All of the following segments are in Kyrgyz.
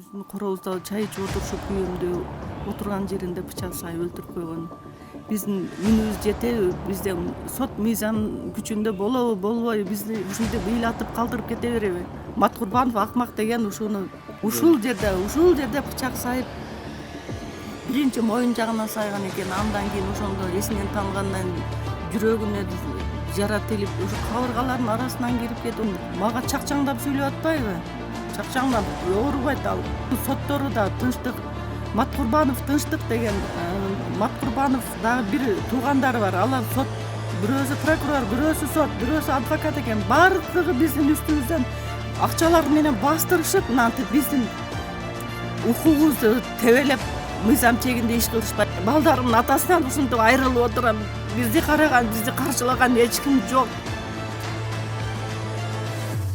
Биздин коробузда чай ичип отурушуп күйөөмдү отурган жеринде бычак сайып өлтүрүп койгон. Биздин үнүбүз жетеби? Бизде сот мыйзам күчүндө болобу, болбойбу? Бизди ушинтип ыйлатып калтырып кете береби? Маткурбанов акмак деген ушул жерде бычак сайып биринчи моюн жагынан сайган экен. Андан кийин ошондо эсинен тангандан жүрөгүнө жара тилип, ушу кабыргалардын арасынан кирип кетип, мага чакчаңдап сүйлөп атпайбы? Чакчаңдап оорубайт ал. Соттору да тынчтык, Маткурбанов тынчтык деген, Маткурбанов дагы бир туугандары бар. Алар сот, бирөөсү прокурор, бирөөсү сот, бирөөсү адвокат экен. Бардыгы биздин үстүбүздөн акчалар менен бастырышып, мынантип биздин укугубузду тебелеп, мыйзам чегинде иш кылышпайт. Балдарымдын атасынан ушинтип айрылып отурам. Бизди караган, бизди каршылаган эч ким жок.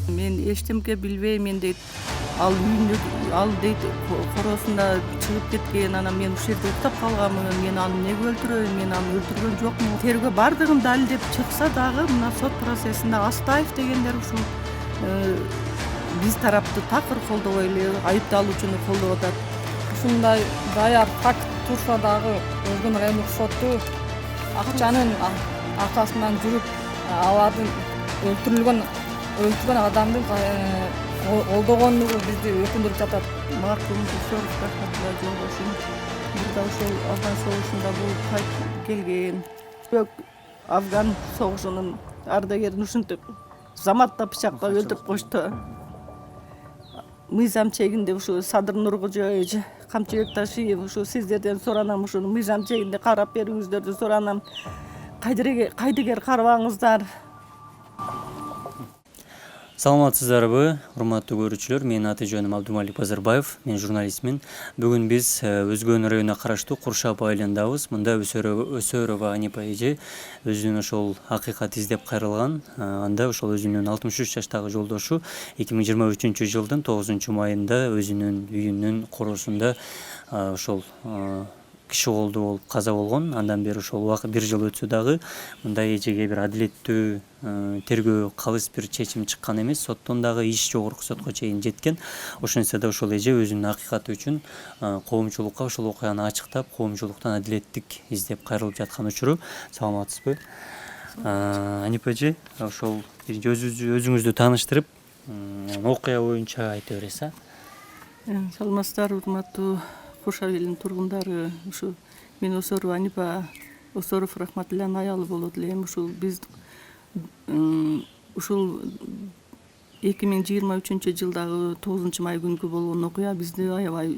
Мен эчтемке билбейм, мен дейт, ал дейт коросунда чыгып кеткен, анан мен ушул жерде уктап калганмын, мен аны эмнеге өлтүрөйүн, мен аны өлтүргөн жокмун. Тергөө бардыгын далилдеп чыкса дагы мына сот процессинде Астаев дегендер ушул биз тарапты такыр колдобой эле айыпталуучуну колдоп атат. Ушундай даяр факт турса дагы Өргөн райондук соту акчанын аркасынан жүрүп алардын өлтүргөн адамды колдогону бизди өкүндүрүп жатат. Маркум Усоров рахматулла жолдошум бир да ошол Афган согушунда болуп кайтып келген. Афган согушунун ардагерин ушинтип заматта бычактап өлтүрүп коюшту. Мыйзам чегинде ушу Садыр Нуркожоевич, Камчыбек Ташиев, ушу сиздерден суранам, ушуну мыйзам чегинде карап бериңиздерди суранам. Кайдыгер карабаңыздар. Саламатсыздарбы, урматтуу көрүүчүлөр? Менин аты жөнүм Абдумалик Базарбаев, мен журналистмин. Бүгүн биз Өзгөн районуна караштуу Куршап айылындабыз. Мында Өсөрова Анипа эже өзүнүн ошол акыйкат издеп кайрылган. Анда ошол өзүнүн 63 жаштагы жолдошу 2023-жылдын 9-майында өзүнүн үйүнүн коросунда ошол киши колду болуп каза болгон. Андан бери ошол убакыт 1 жыл өтсө дагы мындай эжеге бир адилеттүү тергөө калыс бир чечим чыккан эмес. Соттон дагы иш жогорку сотко чейин жеткен. Ошентсе да ошол эже өзүнүн акыйкаты үчүн коомчулукка ошол окуяны ачыктап, коомчулуктан адилеттик издеп кайрылып жаткан учуру. Саламатсызбы? Анипа эже, ошол өзүңүздү тааныштырып, окуя боюнча айта бересиз, Саламатсыздар, урматтуу Куршап элинин тургундары. Ушу мен Өсөрова Анипа Өсөров рахматулланын аялы болот элем. Ушул биз ушул 2023-жылдагы 9-май күнкү болгон окуя бизди аябай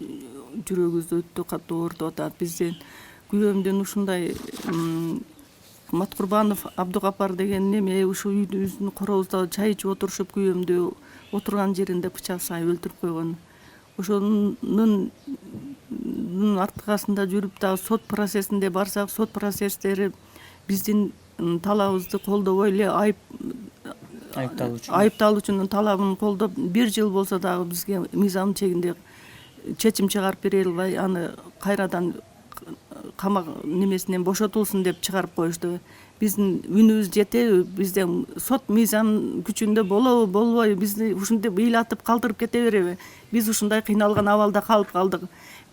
жүрөгүбүздү өтө катуу оорутуп атат. Биздин күйөөмдүн ушундай Маткурбанов Абдукапар деген неме ушу үйдүбүздүн коробузда чай ичип отурушуп күйөөмдү отурган жеринде бычак сайып өлтүрүп койгон. Ошонун аркасында жүрүп дагы сот процессинде барсак, сот процесстери биздин талабыбызды колдобой эле айыпталуучунун талабын колдоп 1 жыл болсо дагы бизге мыйзам чегинде чечим чыгарып бере албай, аны кайрадан камак немесинен бошотулсун деп чыгарып коюшту. Биздин үнүбүз жетеби? Бизде сот мыйзам күчүндө болобу, болбойбу? Бизди ушинтип ыйлатып калтырып кете береби? Биз ушундай кыйналган абалда калып калдык.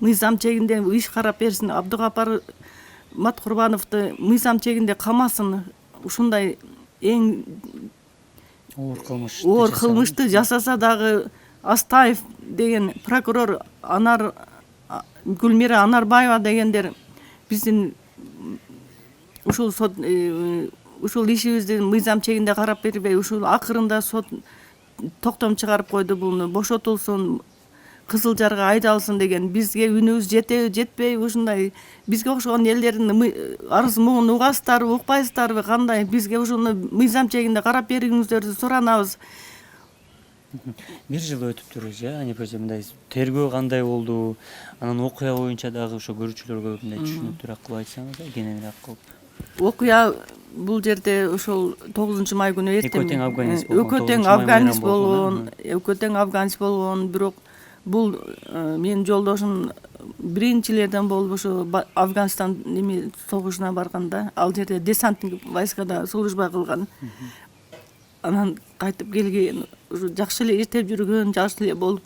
Мыйзам чегинде иш карап берсин, Абдукапар Маткурбановду мыйзам чегинде камасын. Ушундай эң оор кылмышты жасаса дагы Астаев деген прокурор, Гүлмира Анарбаева дегендер биздин ушул ишибизди мыйзам чегинде карап бербей, ушул акырында сот токтом чыгарып койду, буну бошотулсун, Кызыл Жарга айдалсын деген. Бизге үнүбүз жетеби, жетпейби? Ушундай бизге окшогон элдердин арыз муңун угасыздарбы, укпайсыздарбы, кандай? Бизге ушуну мыйзам чегинде карап бериңиздерди суранабыз. 1 жыл өтүптүр, Анипа эже, мындай тергөө кандай болду? Анан окуя боюнча дагы ошо көрүүчүлөргө мындай түшүнүктүүрөөк кылып айтсаңыз, кененирээк кылып. Окуя бул жерде ошол 9-май күнү Экөө тең афганист болгон, бирок бул менин жолдошум биринчилерден болуп ошо Афганистан согушуна барганда, ал жерде десантник войскада служба кылган. Анан кайтып келген, жакшы эле иштеп жүргөн, жакшы эле болуп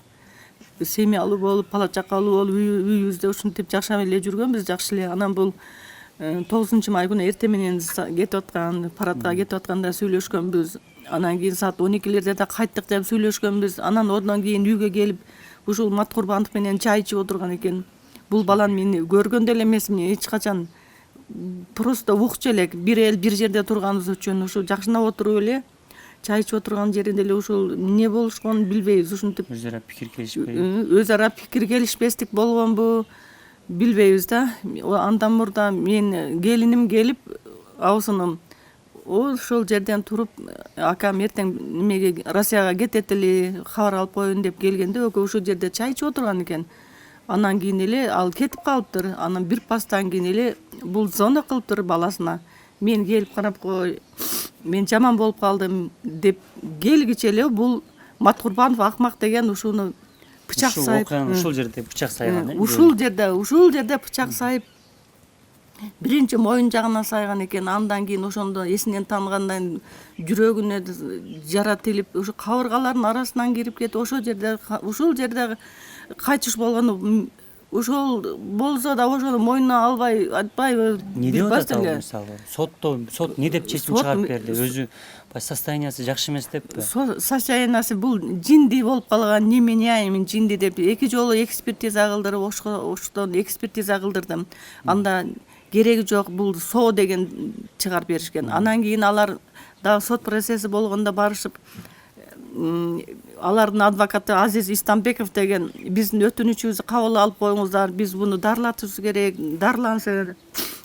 семьялуу болуп, бала чакалуу болуп, үйүбүздө ушинтип жашап эле жүргөнбүз, жакшы эле. Анан бул 9-май күнү эртең менен кетип аткан, парадка кетип атканда сүйлөшкөнбүз. Анан кийин саат 12-лерде да кайттык деп сүйлөшкөнбүз. Анан одан кийин үйгө келип, ушул Маткурбанов менен чай ичип отурган экен. Бул баланы мен көргөн деле эмесмин, эч качан. Просто укчу элек, бир эл бир жерде турганыбыз үчүн ушу жакшынап отуруп эле чай ичип отурган жеринде эле ушул эмне болушконун билбейбиз. Ушинтип Өз ара пикир келишпей. өз ара пикир келишпестик болгонбу билбейбиз да. Андан мурда мен келиним келип, абысыным ошол жерден туруп, акам эртең немеге Россияга кетет эле, кабар алып коеюн деп келгенде экөө ушул жерде чай ичип отурган экен. Анан кийин эле ал кетип калыптыр. Анан бир пастан кийин эле бул звонок кылыптыр баласына. Мен келип карап кой, мен жаман болуп калдым деп келгиче эле бул Маткурбанов акмак деген ушуну бычак сайып, ушул жерде бычак сайган. ушул жерде бычак сайып, биринчи моюн жагына сайган экен. Андан кийин ошондо эсинен тангандан жүрөгүнө жара тилип, ушу кабыргалардын арасынан кирип кетип, ушул жерде кайтыш болгону, ошол болсо да ошону мойнуна албай, айтпайбы, Не деп атат ал мисалы? Сот не деп чечим чыгарып берди? Өзү состояниясы жакшы эмес деппи? Состояниясы бул жинди болуп калган, неменяемин жинди деп 2 жолу экспертиза кылдырып, оштон экспертиза кылдырдым. Анда кереги жок, бул соо деген чыгарып беришкен. Анан кийин алар дагы сот процесси болгондо барышып, алардын адвокаты Азиз Истамбеков деген, биздин өтүнүчүбүздү кабыл алып коюңуздар, биз буну дарылатышыбыз керек, дарыланса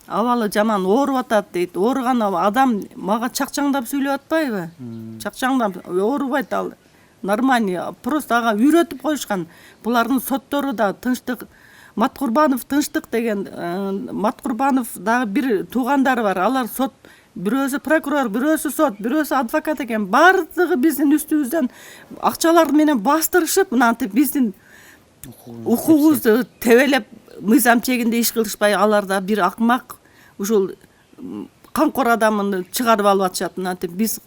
абалы жаман ооруп атат дейт. Ооруган адам мага чакчаңдап сүйлөп атпайбы? Чакчаңдап оорубайт ал. Нормальный, просто ага үйрөтүп коюшкан. Булардын соттору да тынчтык, Маткурбанов тынчтык деген, Маткурбанов дагы бир туугандары бар. Алар сот, бирөөсү прокурор, бирөөсү сот, бирөөсү адвокат экен. Бардыгы биздин үстүбүздөн акчалар менен бастырышып, мынантип биздин укугубузду тебелеп, мыйзам чегинде иш кылышпай, алар да бир акмак, ушул камкор адамын чыгарып алып атышат. Мынантип биз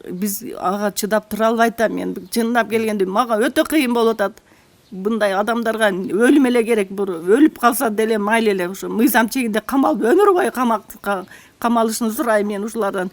ага чыдап тура албай атам. Мен чындап келгенде мага өтө кыйын болуп атат. Мындай адамдарга өлүм эле керек, өлүп калса деле майли эле, ушу мыйзам чегинде камалып өмүр бою камалышын сурайм мен ушулардан.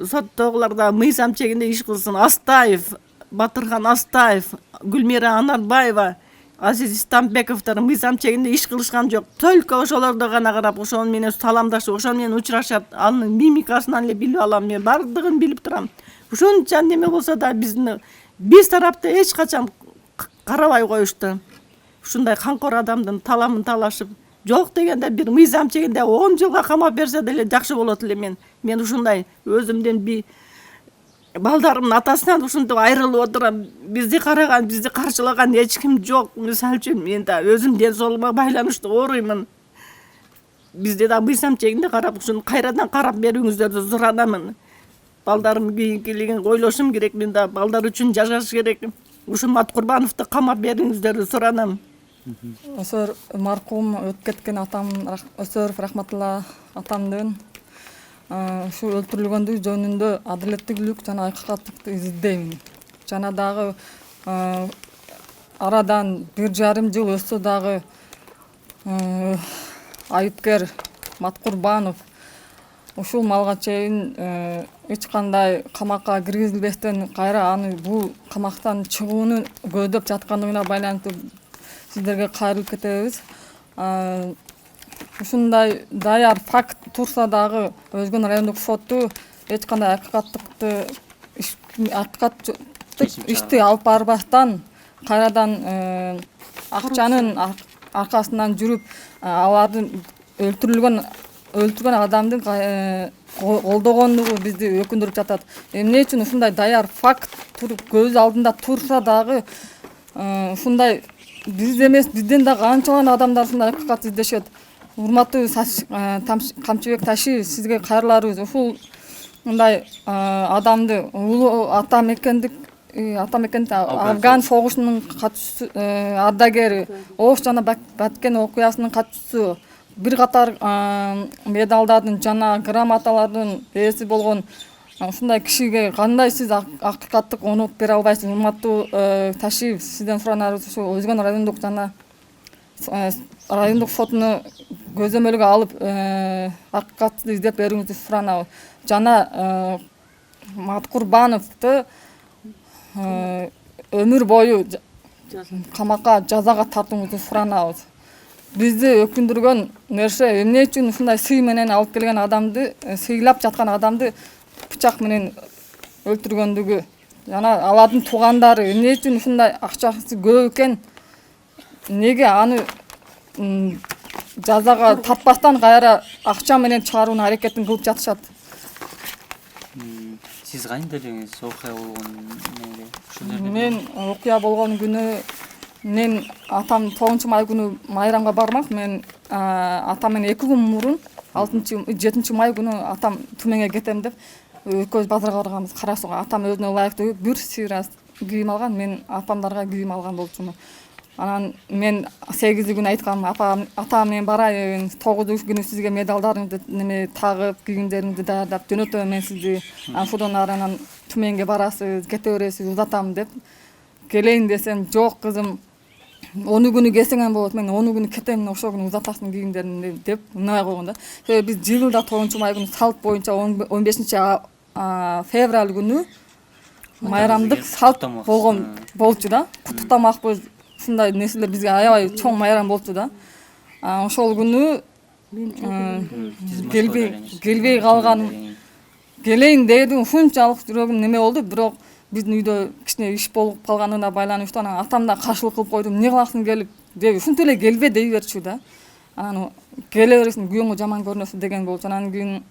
Соттогулар да мыйзам чегинде иш кылсын. Астаев, Батырхан Астаев, Гүлмира Анарбаева, Азиз Истамбековдор мыйзам чегинде иш кылышкан жок. Только ошолорду гана карап, ошол менен саламдашып, ошол менен учурашат. Анын мимикасынан эле билип алам, мен бардыгын билип турам. Ушунча неме болсо да биз тарапта эч качан карабай коюшту. Ушундай камкор адамдын таламын талашып, жок дегенде бир мыйзам чегинде 10 жылга камап берсе деле жакшы болот эле. Мен ушундай өзүмдөн балдарымдын атасынан ушинтип айрылып отурам. Бизди караган, бизди каршылаган эч ким жок. Мисалы үчүн мен да өзүм ден соолугума байланыштуу ооруймун. Бизде да мыйзам чегинде карап, ушуну кайрадан карап берүүңүздөрдү суранамын. Балдарым кийинкилигин ойлошум керек, мен да балдар үчүн жашаш керек. Ушу Маткурбановду камап берүүңүздөрдү суранам. Өсөр маркум өтүп кеткен атам Өсөров Рахматулла атамдын ушу өлтүрүлгөндүгү жөнүндө адилеттүүлүк жана акыйкаттыкты издеймин. Жана дагы арадан 1,5 жыл өтсө дагы айыпкер Маткурбанов ушул малга чейин эч кандай камакка киргизилбестен кайра аны бул камактан чыгууну көздөп жаткандыгына байланыштуу сиздерге кайрылып кетебиз. Ушундай даяр факт турса дагы Өзгөн райондук соту эч кандай акыйкаттык ишти алып барбастан кайрадан акчанын аркасынан жүрүп алардын өлтүргөн адамдын колдогондугу бизди өкүндүрүп жатат. Эмне үчүн ушундай даяр факт көз алдында турса дагы ушундай биз эмес, бизден да канчалган адамдар ушундай акыйкат издешет. Урматтуу Камчыбек Ташиев, сизге кайрыларыбыз. Ушул мындай адамды улуу атамекендик Афган согушунун катчысы, ардагери, Ош жана Баткен окуясынын катчысы, бир катар медалдардын жана грамоталардын ээси болгон ушундай кишиге кандай сиз акыйкаттык онуп бере албайсыз? Урматтуу Ташиев, сизден суранарыбыз ушу Өзгөн райондук жана райондук сотуну көзөмөлгө алып акыйкатты издеп берүүңүздү суранабыз. Жана Маткурбановду өмүр бою камакка жазага тартууңузду суранабыз. Бизди өкүндүргөн нерсе эмне үчүн ушундай сый менен алып келген адамды, сыйлап жаткан адамды бычак менен өлтүргөндүгү, жана алардын туугандары эмне үчүн ушундай акчасы көп экен, неге аны жазага тартпастан кайра акча менен чыгарууну аракетин кылып жатышат? Сиз кайда элеңиз окуя болгон неге? Ушул жерде Мен окуя болгон күнү мен атам 9-май күнү майрамга бармак. Мен атам менен 2 күн мурун 7 май күнү атам Түмөнгө кетем деп экөөбүз базарга барганбыз. Кара Суга атам өзүнө ылайыктуу бир сыйра кийим алган, мен апамдарга кийим алган болчумун. Анан мен 8-күнү айткам, ата менен барайын, 9-күнү сизге медалдарыңызды неме тагып, кийимдериңизди даярдап жөнөтөм мен сизди. Анан аранан Түмөнгө барасыз, кете бересиз, узатам деп келейин десем, жок кызым, 10 күнү келсең болот, мен 10 күнү кетем, ошол күнү узатасың кийимдериңди деп ынай койгон да. Себеби биз жылда 9-май күнү салт боюнча 15 февраль күнү майрамдык салт болгон болчу да. Куттуктамакпыз. Ушундай нерселер бизге аябай чоң майрам болчу да. Ошол күнү келбей калганым, келейин дедим, ушунчалык жүрөгүм неме болду, бирок биздин үйдө кичине иш болуп калганына байланыштуу анан атам да каршылык кылып койду. Эмне кыласың келип деп, ушинтип эле келбе дей берчү да. Анан келе бересиң, күйөөңө жаман көрүнөсүң деген болчу. Анан кийин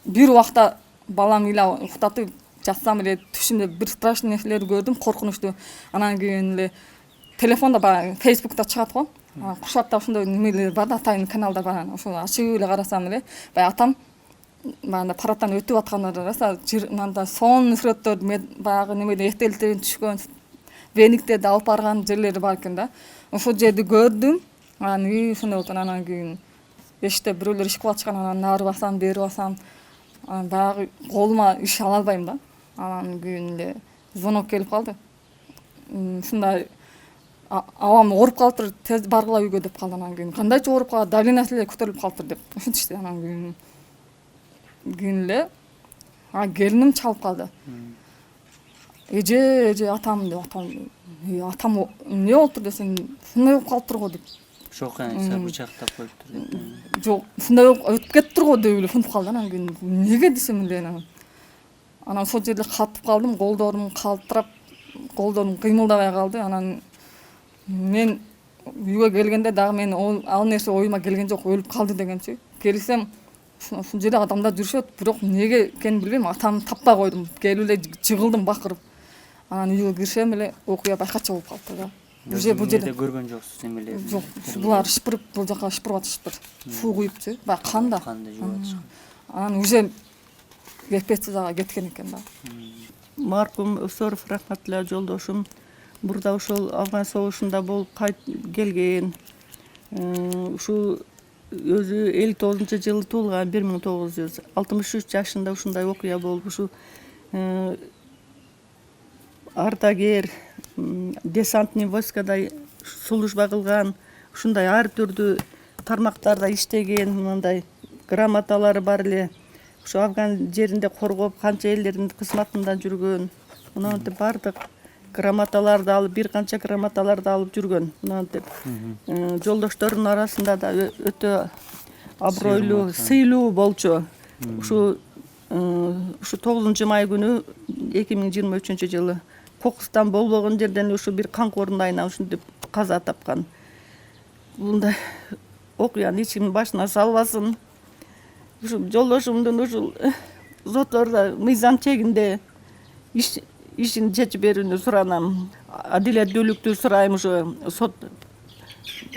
бир убакта балам эле уктатып жатсам эле түшүмдө бир страшный нерселерди көрдүм, коркунучтуу. Анан кийин эле телефонда баягы Facebook'та чыгат го. Куршатта ошондой немелер бар да, атайын каналдар бар. Ошону ачып эле карасам эле баягы атам баягы парадтан өтүп аткандарды раса мында сонун сүрөттөр баягы немеде эстеликтерин түшкөн, вениктерди алып барган жерлери бар экен да. Ошол жерди көрдүм. Анан ушундай болду. Анан кийин эшикте бирөөлөр иш кылып атышкан, анан нары басам, бери басам. Баягы колума иш ала албайм да. Анан кийин эле звонок келип калды. Ушундай абам ооруп калыптыр, тез баргыла үйгө деп калды. Анан кийин кандайча ооруп калат, давлениясы эле көтөрүлүп калыптыр деп ушинтишти. Анан кийин эле келиним чалып калды. Эже атам деп атам эмне болуптур десем, ушундай болуп калыптыр го деп. Жок, сени бычактап коюптур деп. Жок, ушундай өтүп кетиптир го деп эле ушинтип калды. Анан кийин эмнеге десем эле анан ошол жерде катып калдым, колдорум калтырап, колдорум кыймылдабай калды. Анан мен үйгө келгенде дагы мен ал нерсе оюма келген жок, өлүп калды дегенчи. Келсем ушул жерде адамдар жүрүшөт, бирок эмнеге экенин билбейм, атамды таппай койдум. Келип эле жыгылдым бакырып. Анан үйгө кирсем эле окуя байкача болуп калыптыр да. Бул жерде көргөн жоксуз немелерди? Жок, булар шыпырып, бул жака шыпырып атышыптыр. Суу куюпчу, баягы канда. Канды жууп атышкан. Анан уже гепецияга кеткен экен да. Маркум Өсөров рахматтуулла жолдошум бурда ошол Афган согушунда болуп келген. Ушул өзү 59-жылы туулган, 1963 жашында ушундай окуя болуп, ушу ардагер, десантный войскада служба кылган, ушундай ар түрдүү тармактарда иштеген, мындай грамоталары бар эле. Ушу Афган жеринде коргоп, канча элдердин кызматында жүргөн. Мынантип бардык грамоталарды алып, бир канча грамоталарды алып жүргөн. Мынантип жолдошторунун арасында да өтө абройлуу, сыйлуу болчу. Ушу 9-май күнү 2023-жылы кокустан болбогон жерден ушу бир канкордун айынан ушинтип каза тапкан. Мындай окуяны ичимдин башына салбасын. Ушу жолдошумдун ушул сотлордо мыйзам чегинде ишин чечип берүүнү суранам. Адилеттүүлүктү сурайм. Ушу сот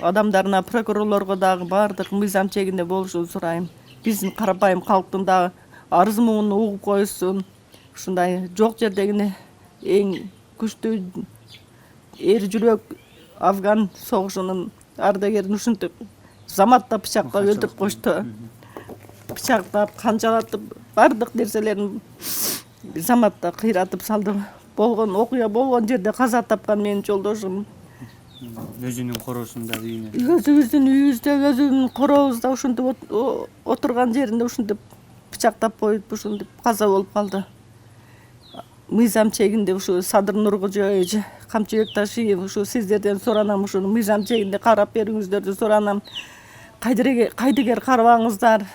адамдарына, прокурорлорго дагы баардык мыйзам чегинде болушун сурайм. Биздин карапайым калктын дагы арыз муун угуп коюшсун. Ушундай жок жердегине эң күчтүү эр жүрөк Афган согушунун ардагерин ушинтип заматта пычактап өлтүрүп коюшту. Пычактап, канчалатып бардык нерселерин заматта кыйратып салды. Болгон окуя болгон жерде каза тапкан менин жолдошум. Өзүнүн короосунда үйүнө. Өзүбүздүн үйүбүздө, өзүбүздүн коробузда ушинтип отурган жеринде ушинтип бычактап коюп, ушинтип каза болуп калды. Мыйзам чегинде ушу Садыр Нуркожо эже, Камчыбек Ташиев, ушу сиздерден суранам, ушуну мыйзам чегинде карап бериңиздерди суранам. Кайдыгер карабаңыздар.